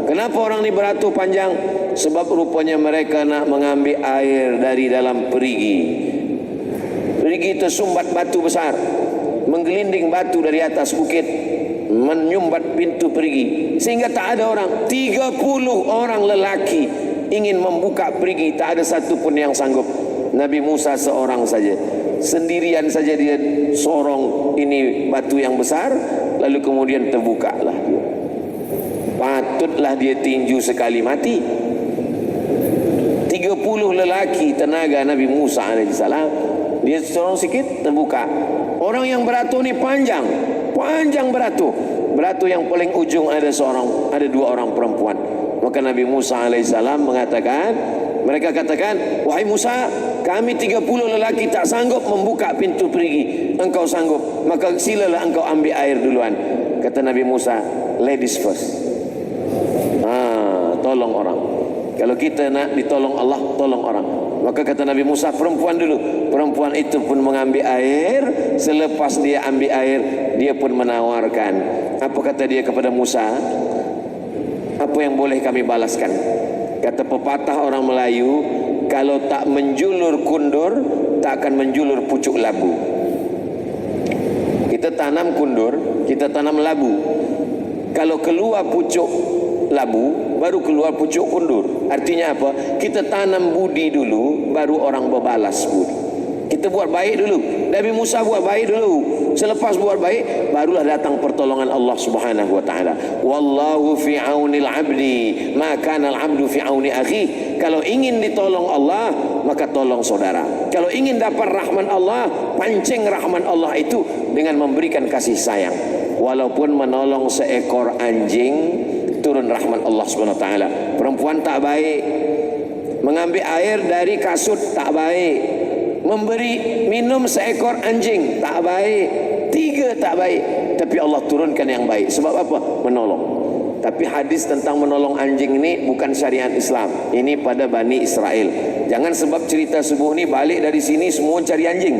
Kenapa orang ni beratur panjang? Sebab rupanya mereka nak mengambil air dari dalam perigi. Perigi tersumbat batu besar, menggelinding batu dari atas bukit, menyumbat pintu perigi, sehingga tak ada orang. 30 orang lelaki ingin membuka perigi, tak ada satu pun yang sanggup. Nabi Musa seorang saja, sendirian saja dia sorong ini batu yang besar. Lalu kemudian terbukalah dia. Patutlah dia tinju sekali mati. 30 lelaki tenaga Nabi Musa alaihissalam, dia sorong sikit terbuka. Orang yang beratur ni panjang beratur. Beratur yang paling ujung ada dua orang perempuan. Maka Nabi Musa alaihissalam mengatakan, mereka katakan, wahai Musa, kami 30 lelaki tak sanggup membuka pintu perigi. Engkau sanggup, maka silalah engkau ambil air duluan. Kata Nabi Musa, ladies first. Tolong orang. Kalau kita nak ditolong Allah, tolong orang. Maka kata Nabi Musa, perempuan dulu. Perempuan itu pun mengambil air. Selepas dia ambil air, dia pun menawarkan. Apa kata dia kepada Musa? Apa yang boleh kami balaskan? Kata pepatah orang Melayu, kalau tak menjulur kundur, tak akan menjulur pucuk labu. Kita tanam kundur, kita tanam labu. Kalau keluar pucuk labu, baru keluar pucuk kundur. Artinya apa? Kita tanam budi dulu, baru orang berbalas budi. Kita buat baik dulu. Nabi Musa buat baik dulu. Selepas buat baik, barulah datang pertolongan Allah Subhanahu wa taala. Wallahu fi aunil 'abdi, ma kana al-'abdu fi auni akhi. Kalau ingin ditolong Allah, maka tolong saudara. Kalau ingin dapat rahman Allah, pancing rahman Allah itu dengan memberikan kasih sayang. Walaupun menolong seekor anjing, turun rahmat Allah Subhanahu wa taala. Perempuan tak baik, mengambil air dari kasut tak baik, memberi minum seekor anjing tak baik, 3 tak baik. Tapi Allah turunkan yang baik. Sebab apa? Menolong. Tapi hadis tentang menolong anjing ini bukan syariat Islam. Ini pada Bani Israel. Jangan sebab cerita subuh ni balik dari sini semua cari anjing.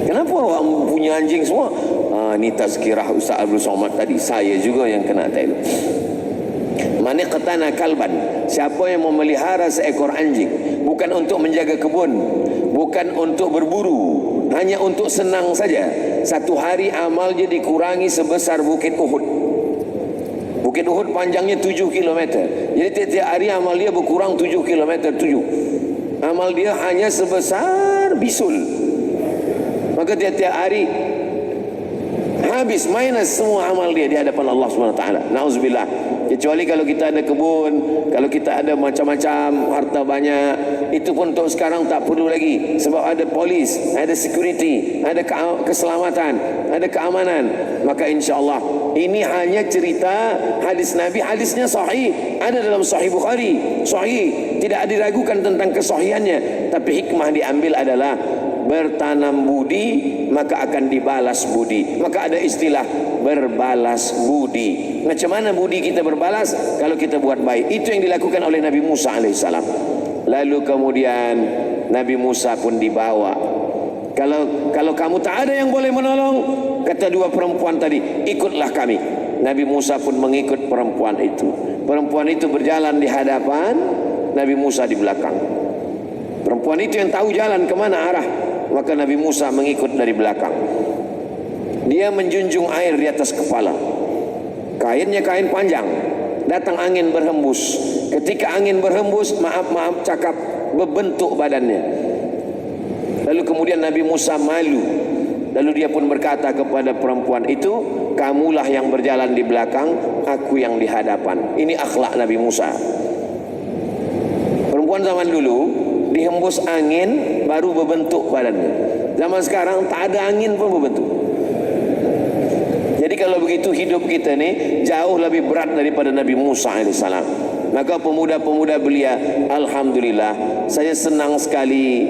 Kenapa orang punya anjing semua? Ini tazkirah Ustaz Abdul Somad tadi. Saya juga yang kena tahu. Man iqtana kalban, siapa yang memelihara seekor anjing, bukan untuk menjaga kebun, bukan untuk berburu, hanya untuk senang saja, satu hari amal dia dikurangi sebesar Bukit Uhud. Bukit Uhud panjangnya 7 km. Jadi tiap-tiap hari amal dia berkurang 7 km 7. Amal dia hanya sebesar bisul. Maka tiap-tiap hari habis, minus semua amal dia di hadapan Allah Subhanahu wa taala. Nauzubillah. Kecuali kalau kita ada kebun, kalau kita ada macam-macam harta banyak, itu pun untuk sekarang tak perlu lagi. Sebab ada polis, ada security, ada keselamatan, ada keamanan. Maka insya-Allah ini hanya cerita hadis Nabi. Hadisnya sahih, ada dalam Sahih Bukhari, sahih, tidak diragukan tentang kesahihannya. Tapi hikmah diambil adalah bertanam budi maka akan dibalas budi. Maka ada istilah berbalas budi. Macam mana budi kita berbalas? Kalau kita buat baik. Itu yang dilakukan oleh Nabi Musa alaihissalam. Lalu kemudian Nabi Musa pun dibawa. Kalau kamu tak ada yang boleh menolong, kata 2 perempuan tadi, ikutlah kami. Nabi Musa pun mengikut perempuan itu. Perempuan itu berjalan di hadapan, Nabi Musa di belakang. Perempuan itu yang tahu jalan kemana arah. Maka Nabi Musa mengikut dari belakang. Dia menjunjung air di atas kepala. Kainnya kain panjang. Datang angin berhembus. Ketika angin berhembus, maaf cakap, berbentuk badannya. Lalu kemudian Nabi Musa malu. Lalu dia pun berkata kepada perempuan itu, kamulah yang berjalan di belakang, aku yang di hadapan. Ini akhlak Nabi Musa. Perempuan zaman dulu dihembus angin baru berbentuk badannya. Zaman sekarang tak ada angin pun berbentuk. Jadi kalau begitu hidup kita ni jauh lebih berat daripada Nabi Musa alaihissalam. Maka pemuda-pemuda belia, alhamdulillah, saya senang sekali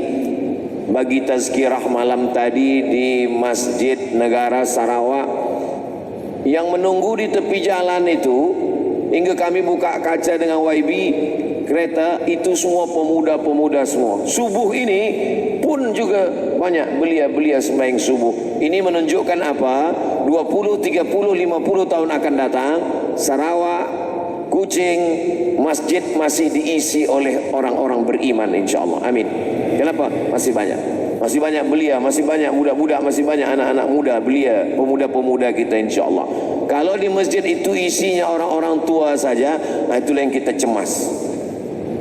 bagi tazkirah malam tadi di Masjid Negara Sarawak. Yang menunggu di tepi jalan itu, hingga kami buka kaca dengan YB kereta, itu semua pemuda-pemuda semua. Subuh ini pun juga banyak belia-belia sembahyang subuh. Ini menunjukkan apa? 20, 30, 50 tahun akan datang, Sarawak, Kuching, masjid masih diisi oleh orang-orang beriman, insya-Allah. Amin. Kenapa? Masih banyak. Masih banyak belia, masih banyak budak-budak, masih banyak anak-anak muda belia, pemuda-pemuda kita, insya-Allah. Kalau di masjid itu isinya orang-orang tua saja, nah itulah yang kita cemas.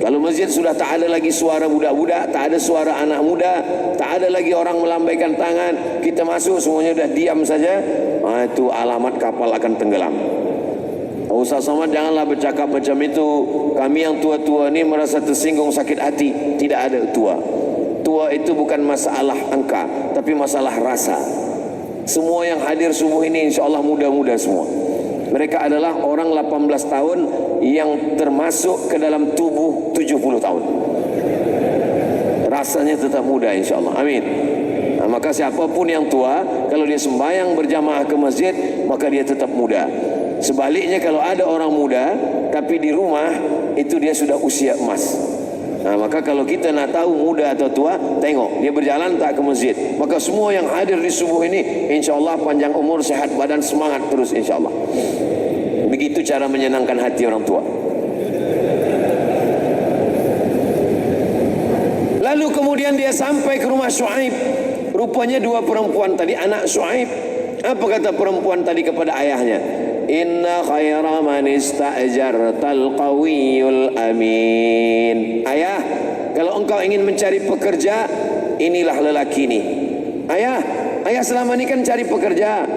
Kalau masjid sudah tak ada lagi suara budak-budak, tak ada suara anak muda, tak ada lagi orang melambaikan tangan, kita masuk semuanya sudah diam saja, nah itu alamat kapal akan tenggelam. Ustaz Somad, janganlah bercakap macam itu. Kami yang tua-tua ni merasa tersinggung, sakit hati. Tidak ada tua. Tua itu bukan masalah angka, tapi masalah rasa. Semua yang hadir subuh ini insya Allah muda-muda semua. Mereka adalah orang 18 tahun yang termasuk ke dalam tubuh 70 tahun. Rasanya tetap muda, insya Allah. Amin. Nah, maka siapapun yang tua, kalau dia sembahyang berjamaah ke masjid, maka dia tetap muda. Sebaliknya kalau ada orang muda tapi di rumah, itu dia sudah usia emas. Nah, maka kalau kita nak tahu muda atau tua, tengok dia berjalan tak ke masjid. Maka semua yang hadir di subuh ini, insya Allah panjang umur, sehat badan, semangat terus, insya Allah. Begitu cara menyenangkan hati orang tua. Lalu kemudian dia sampai ke rumah Syuaib. Rupanya dua perempuan tadi, anak Syuaib. Apa kata perempuan tadi kepada ayahnya? Inna khaira man ista'jartal qawiyul amin. Ayah, kalau engkau ingin mencari pekerja, inilah lelaki ini. Ayah selama ini kan cari pekerja.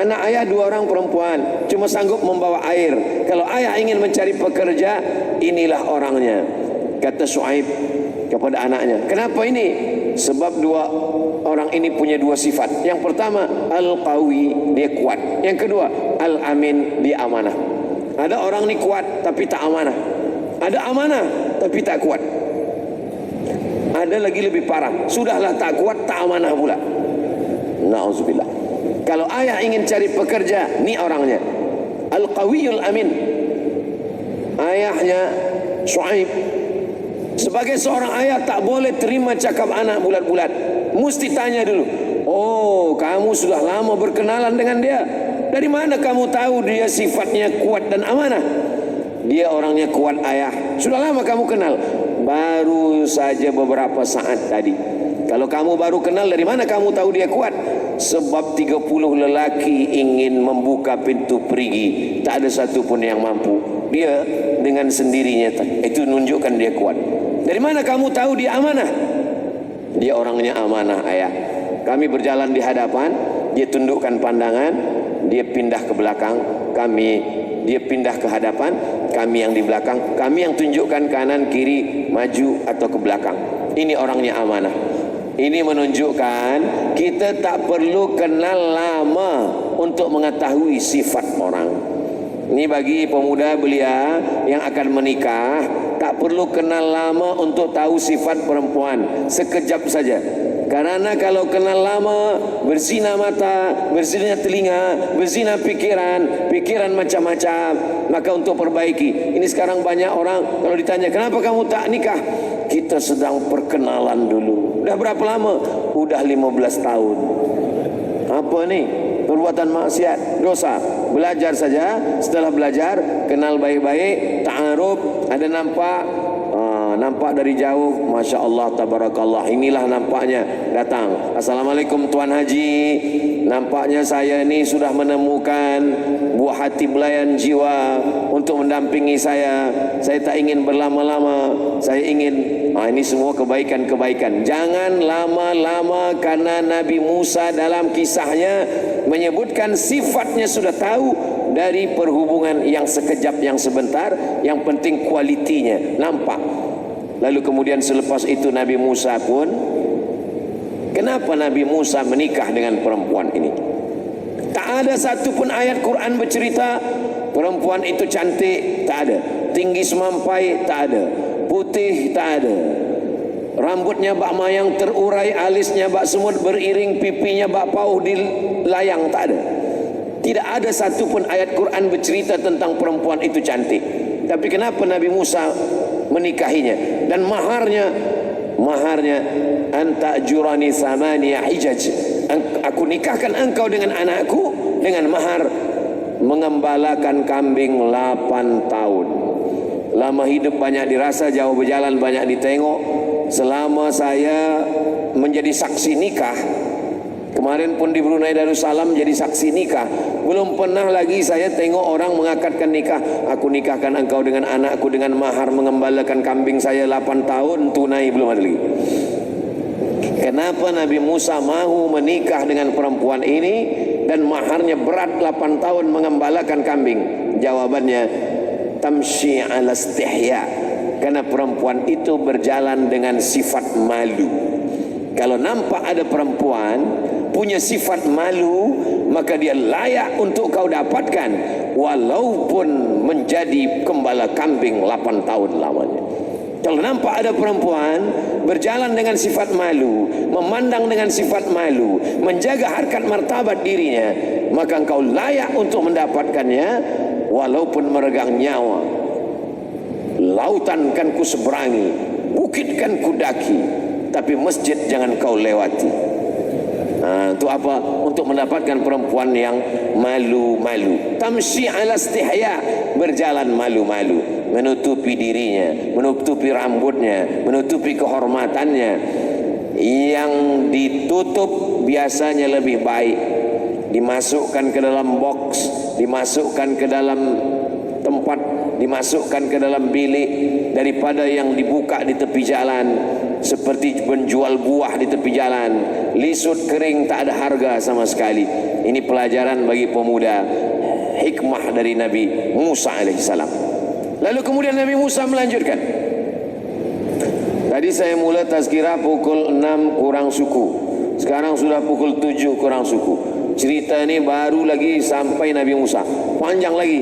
Anak ayah 2 orang perempuan, cuma sanggup membawa air. Kalau ayah ingin mencari pekerja, inilah orangnya. Kata Syuaib kepada anaknya, kenapa ini? Sebab 2 orang ini punya 2 sifat. Yang pertama, al-qawi, dia kuat. Yang kedua, al-amin, dia amanah. Ada orang ni kuat tapi tak amanah. Ada amanah tapi tak kuat. Ada lagi lebih parah, sudahlah tak kuat, tak amanah pula. Na'udzubillah. Kalau ayah ingin cari pekerja, ni orangnya, al-qawiyul amin. Ayahnya Syuaib sebagai seorang ayah tak boleh terima cakap anak bulat-bulat. Mesti tanya dulu. Oh, kamu sudah lama berkenalan dengan dia. Dari mana kamu tahu dia sifatnya kuat dan amanah? Dia orangnya kuat, ayah. Sudah lama kamu kenal? Baru saja beberapa saat tadi. Kalau kamu baru kenal, dari mana kamu tahu dia kuat? Sebab 30 lelaki ingin membuka pintu perigi, tak ada satu pun yang mampu. Dia dengan sendirinya, itu menunjukkan dia kuat. Dari mana kamu tahu dia amanah? Dia orangnya amanah, ayah. Kami berjalan di hadapan, dia tundukkan pandangan, dia pindah ke belakang, dia pindah ke hadapan, kami yang di belakang, kami yang tunjukkan kanan, kiri, maju atau ke belakang. Ini orangnya amanah. Ini menunjukkan kita tak perlu kenal lama untuk mengetahui sifat orang. Ini bagi pemuda belia yang akan menikah, tak perlu kenal lama untuk tahu sifat perempuan. Sekejap saja. Karena kalau kenal lama, berzina mata, berzina telinga, berzina pikiran macam-macam. Maka untuk perbaiki. Ini sekarang banyak orang kalau ditanya, kenapa kamu tak nikah? Kita sedang perkenalan dulu. Udah berapa lama? Udah 15 tahun. Apa nih? Perbuatan maksiat, dosa. Belajar saja. Setelah belajar, kenal baik-baik, ta'aruf, ada nampak dari jauh, Masya Allah, Tabarakallah. Inilah nampaknya datang. Assalamualaikum Tuan Haji. Nampaknya saya ini sudah menemukan buah hati belayan jiwa untuk mendampingi saya. Saya tak ingin berlama-lama. Saya ingin, ini semua kebaikan-kebaikan. Jangan lama-lama, karena Nabi Musa dalam kisahnya menyebutkan sifatnya sudah tahu dari perhubungan yang sekejap, yang sebentar. Yang penting kualitinya nampak. Lalu kemudian selepas itu Nabi Musa pun, kenapa Nabi Musa menikah dengan perempuan ini? Tak ada satu pun ayat Quran bercerita perempuan itu cantik, tak ada. Tinggi semampai, tak ada. Putih, tak ada. Rambutnya bak mayang terurai, alisnya bak semut beriring, pipinya bak pauh di layang, tak ada. Tidak ada satu pun ayat Quran bercerita tentang perempuan itu cantik. Tapi kenapa Nabi Musa menikahinya? Dan maharnya anta jurani samaniya hijaj, aku nikahkan engkau dengan anakku dengan mahar mengembalakan kambing 8 tahun. Lama hidup banyak dirasa, jauh berjalan banyak ditengok. Selama saya menjadi saksi nikah, kemarin pun di Brunei Darussalam jadi saksi nikah, belum pernah lagi saya tengok orang mengakadkan nikah. Aku nikahkan engkau dengan anakku dengan mahar mengembalakan kambing saya 8 tahun tunai, belum ada lagi. Kenapa Nabi Musa mahu menikah dengan perempuan ini dan maharnya berat 8 tahun mengembalakan kambing? Jawabannya tamshi ala istihya, karena perempuan itu berjalan dengan sifat malu. Kalau nampak ada perempuan punya sifat malu, maka dia layak untuk kau dapatkan walaupun menjadi gembala kambing 8 tahun lamanya. Kalau nampak ada perempuan berjalan dengan sifat malu, memandang dengan sifat malu, menjaga harkat martabat dirinya, maka engkau layak untuk mendapatkannya walaupun meregang nyawa. Lautan kan ku seberangi, bukit kan ku daki, tapi masjid jangan kau lewati. Untuk apa? Untuk mendapatkan perempuan yang malu-malu. Tamshi ala istihya, berjalan malu-malu, menutupi dirinya, menutupi rambutnya, menutupi kehormatannya. Yang ditutup biasanya lebih baik, dimasukkan ke dalam box, dimasukkan ke dalam tempat, dimasukkan ke dalam bilik, daripada yang dibuka di tepi jalan seperti penjual buah di tepi jalan, lisut kering tak ada harga sama sekali. Ini pelajaran bagi pemuda, hikmah dari Nabi Musa alaihissalam. Lalu kemudian Nabi Musa melanjutkan. Tadi saya mula tazkirah pukul 6 kurang suku, sekarang sudah pukul 7 kurang suku. Cerita ini baru lagi sampai Nabi Musa, panjang lagi.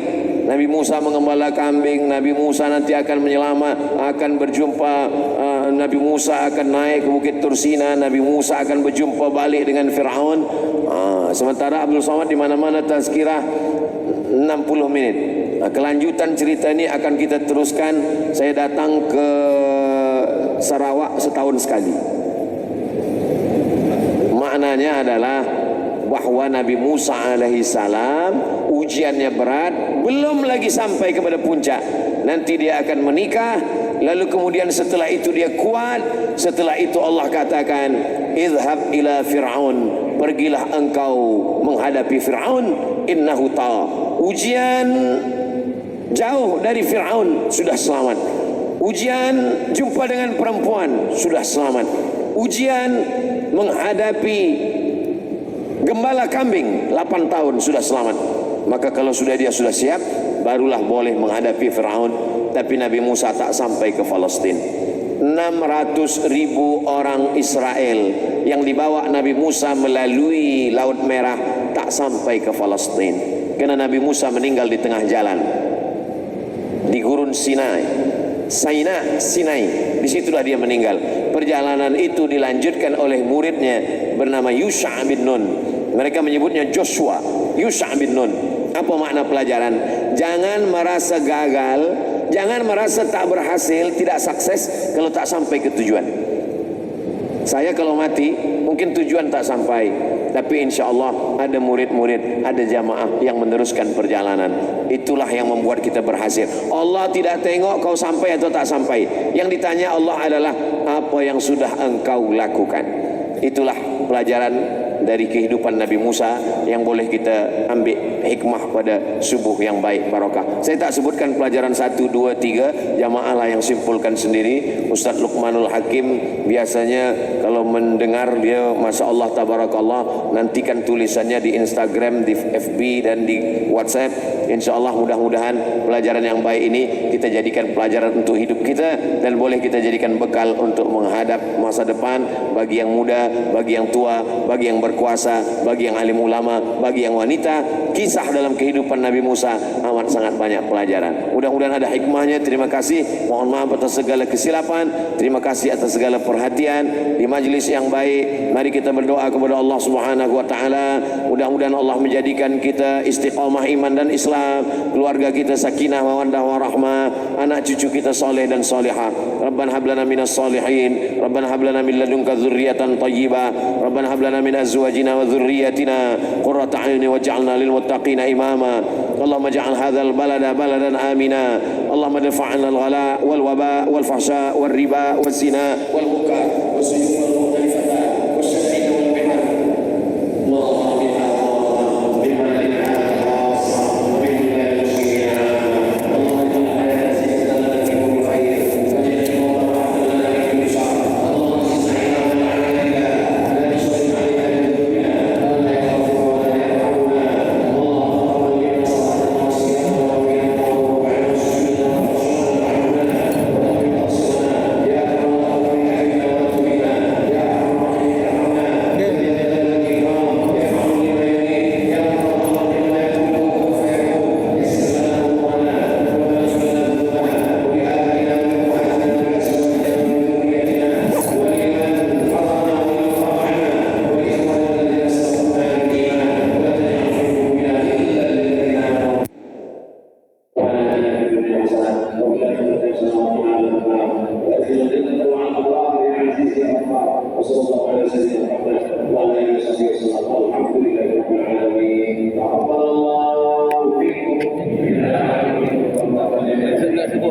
Nabi Musa mengembala kambing, Nabi Musa nanti akan menyelamat, akan berjumpa, Nabi Musa akan naik ke Bukit Tursina, Nabi Musa akan berjumpa balik dengan Fir'aun. Sementara Abdul Somad di mana-mana tazkirah 60 menit. Kelanjutan cerita ini akan kita teruskan. Saya datang ke Sarawak setahun sekali. Maknanya adalah bahwa Nabi Musa alaihissalam ujiannya berat, belum lagi sampai kepada puncak. Nanti dia akan menikah, lalu kemudian setelah itu dia kuat. Setelah itu Allah katakan, idhab ila Fir'aun, pergilah engkau menghadapi Fir'aun, innahu ta. Ujian jauh dari Fir'aun sudah selamat. Ujian jumpa dengan perempuan sudah selamat. Ujian menghadapi gembala kambing 8 tahun sudah selamat. Maka kalau dia sudah siap, barulah boleh menghadapi Fir'aun. Tapi Nabi Musa tak sampai ke Palestina. 600.000 orang Israel yang dibawa Nabi Musa melalui Laut Merah tak sampai ke Palestina, karena Nabi Musa meninggal di tengah jalan di gurun Sinai. Disitulah dia meninggal. Perjalanan itu dilanjutkan oleh muridnya bernama Yusha bin Nun. Mereka menyebutnya Joshua, Yusha bin Nun. Apa makna pelajaran? Jangan merasa gagal, jangan merasa tak berhasil, tidak sukses kalau tak sampai ke tujuan. Saya kalau mati mungkin tujuan tak sampai, tapi insya Allah ada murid-murid, ada jamaah yang meneruskan perjalanan. Itulah yang membuat kita berhasil. Allah tidak tengok kau sampai atau tak sampai. Yang ditanya Allah adalah apa yang sudah engkau lakukan. Itulah pelajaran dari kehidupan Nabi Musa yang boleh kita ambil hikmah pada subuh yang baik barakah. Saya tak sebutkan pelajaran 1, 2, 3, jamaah lah yang simpulkan sendiri. Ustaz Luqmanul Hakim biasanya kalau mendengar dia Masya Allah tabarakallah, nantikan tulisannya di Instagram, di FB dan di WhatsApp. Insya Allah mudah-mudahan pelajaran yang baik ini kita jadikan pelajaran untuk hidup kita, dan boleh kita jadikan bekal untuk menghadap masa depan bagi yang muda, bagi yang tua, bagi yang berkuasa, bagi yang alim ulama, bagi yang wanita. Kisah kisah dalam kehidupan Nabi Musa amat sangat banyak pelajaran. Mudah-mudahan ada hikmahnya. Terima kasih. Mohon maaf atas segala kesilapan. Terima kasih atas segala perhatian di majelis yang baik. Mari kita berdoa kepada Allah Subhanahu wa taala. Mudah-mudahan Allah menjadikan kita istiqamah iman dan Islam, keluarga kita sakinah mawaddah warahmah, anak cucu kita soleh dan solehah. Rabbana hab lana minas solihin, Rabbana hab lana min ladunka dzurriyyatan thayyibah, Rabbana hab lana min azwajina wa dzurriyyatina qurrata a'yun waj'alna lil muttaqina imama. Allahumma ij'al hadzal balada baladan amina. Allahumma dfa' 'anna al-ghala wal waba wal fahsya wal riba waz zina wal munkar was-sujud wal mukhtalifat was-syata'in wal bihar. Allahumma biha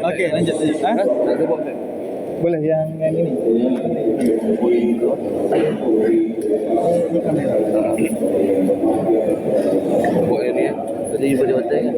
Okey, lanjut. Boleh yang ini. Buat ini ya. Tadi pada hotel kan.